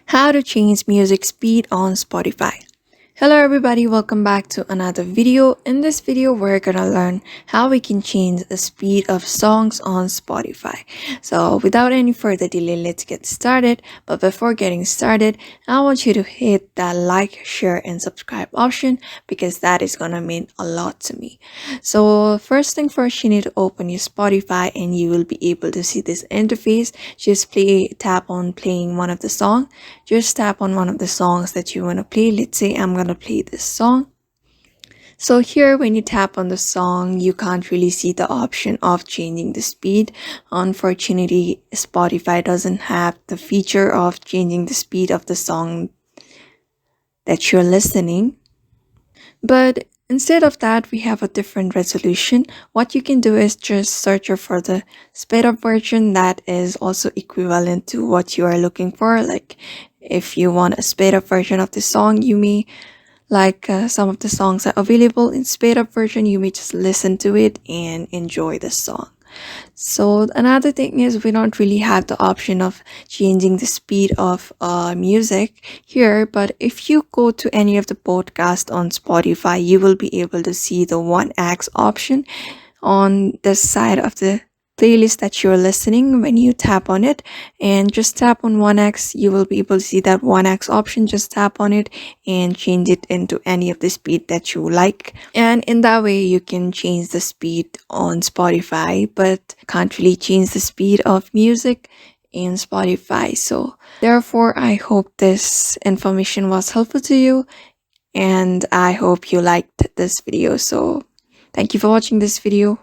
How to change music speed on Spotify. Hello everybody, welcome back to another video. In this video, we're gonna learn how we can change the speed of songs on Spotify. So without any further delay, let's get started. But before getting started, I want you to hit that like, share, and subscribe option because that is gonna mean a lot to me. So first thing first, you need to open your Spotify and you will be able to see this interface. Just tap on playing one of the songs. Just tap on one of the songs that you want to play. Let's say I'm going to play this song. So here when you tap on the song, you can't really see the option of changing the speed. Unfortunately, Spotify doesn't have the feature of changing the speed of the song that you're listening. But instead of that, we have a different resolution. What you can do is just search for the sped up version that is also equivalent to what you are looking for. Like if you want a sped up version of the song, you may some of the songs are available in sped up version. You may just listen to it and enjoy the song. So another thing is we don't really have the option of changing the speed of music here, but if you go to any of the podcasts on Spotify, you will be able to see the 1x option on the side of the playlist that you're listening. When you tap on it and just tap on 1x, you will be able to see that 1x option. Just tap on it and change it into any of the speed that you like, and in that way you can change the speed on Spotify but can't really change the speed of music in Spotify. So therefore, I hope this information was helpful to you and I hope you liked this video. So thank you for watching this video.